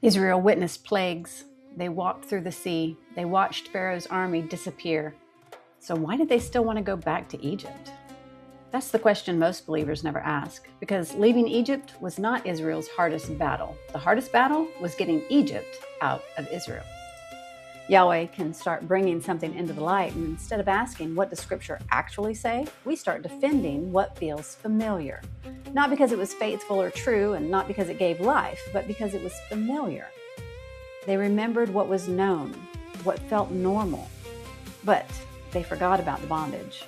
Israel witnessed plagues. They walked through the sea. They watched Pharaoh's army disappear. So why did they still want to go back to Egypt? That's the question most believers never ask, because leaving Egypt was not Israel's hardest battle. The hardest battle was getting Egypt out of Israel. Yahweh can start bringing something into the light, and instead of asking, what does Scripture actually say, we start defending what feels familiar. Not because it was faithful or true, and not because it gave life, but because it was familiar. They remembered what was known, what felt normal, but they forgot about the bondage.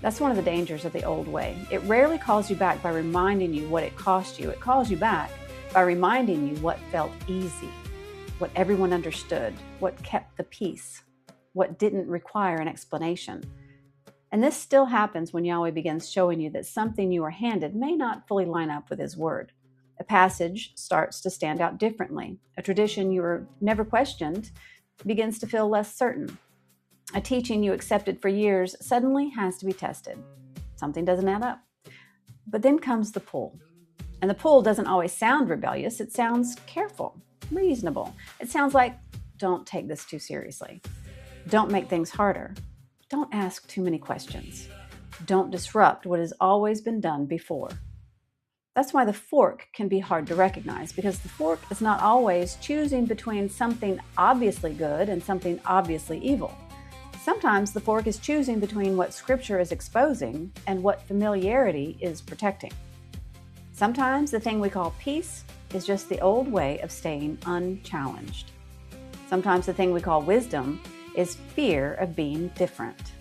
That's one of the dangers of the old way. It rarely calls you back by reminding you what it cost you. It calls you back by reminding you what felt easy, what everyone understood, what kept the peace, what didn't require an explanation. And this still happens when Yahweh begins showing you that something you are handed may not fully line up with His word. A passage starts to stand out differently. A tradition you were never questioned begins to feel less certain. A teaching you accepted for years suddenly has to be tested. Something doesn't add up. But then comes the pull. And the pull doesn't always sound rebellious. It sounds careful, reasonable. It sounds like, don't take this too seriously. Don't make things harder. Don't ask too many questions. Don't disrupt what has always been done before. That's why the fork can be hard to recognize, because the fork is not always choosing between something obviously good and something obviously evil. Sometimes the fork is choosing between what Scripture is exposing and what familiarity is protecting. Sometimes the thing we call peace is just the old way of staying unchallenged. Sometimes the thing we call wisdom is fear of being different.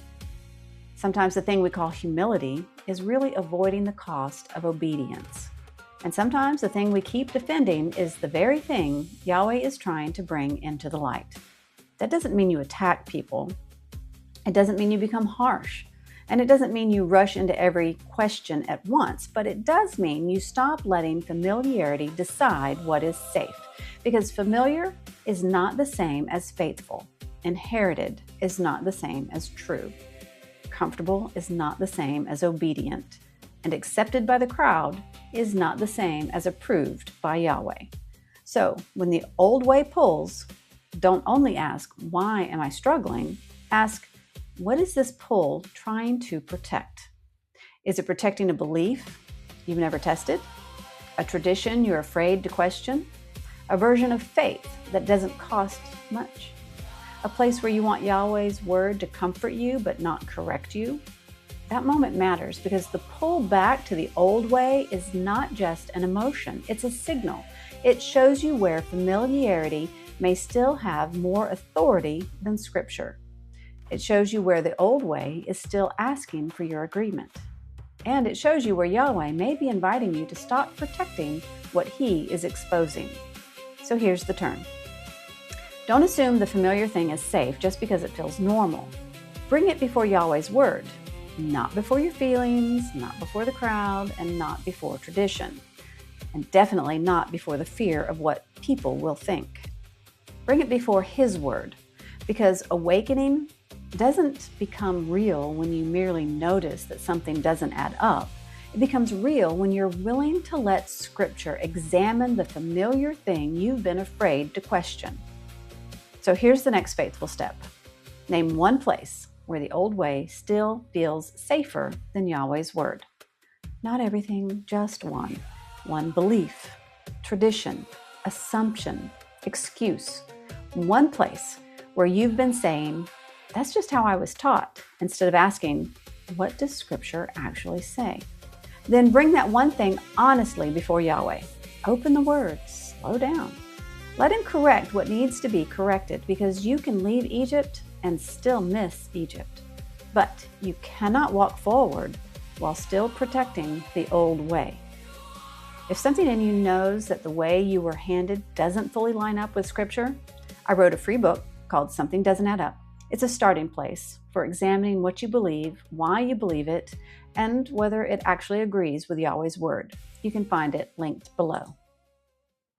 Sometimes the thing we call humility is really avoiding the cost of obedience. And sometimes the thing we keep defending is the very thing Yahweh is trying to bring into the light. That doesn't mean you attack people. It doesn't mean you become harsh. And it doesn't mean you rush into every question at once, but it does mean you stop letting familiarity decide what is safe. Because familiar is not the same as faithful. Inherited is not the same as true. Comfortable is not the same as obedient. And accepted by the crowd is not the same as approved by Yahweh. So when the old way pulls, don't only ask, why am I struggling? Ask, what is this pull trying to protect? Is it protecting a belief you've never tested? A tradition you're afraid to question? A version of faith that doesn't cost much? A place where you want Yahweh's word to comfort you but not correct you? That moment matters, because the pull back to the old way is not just an emotion, it's a signal. It shows you where familiarity may still have more authority than Scripture. It shows you where the old way is still asking for your agreement. And it shows you where Yahweh may be inviting you to stop protecting what He is exposing. So here's the turn. Don't assume the familiar thing is safe just because it feels normal. Bring it before Yahweh's word, not before your feelings, not before the crowd, and not before tradition. And definitely not before the fear of what people will think. Bring it before His word, because awakening doesn't become real when you merely notice that something doesn't add up. It becomes real when you're willing to let Scripture examine the familiar thing you've been afraid to question. So here's the next faithful step. Name one place where the old way still feels safer than Yahweh's word. Not everything, just one. One belief, tradition, assumption, excuse. One place where you've been saying, that's just how I was taught, instead of asking, what does Scripture actually say? Then bring that one thing honestly before Yahweh. Open the Word, slow down. Let Him correct what needs to be corrected, because you can leave Egypt and still miss Egypt. But you cannot walk forward while still protecting the old way. If something in you knows that the way you were handed doesn't fully line up with Scripture, I wrote a free book called Something Doesn't Add Up. It's a starting place for examining what you believe, why you believe it, and whether it actually agrees with Yahweh's word. You can find it linked below.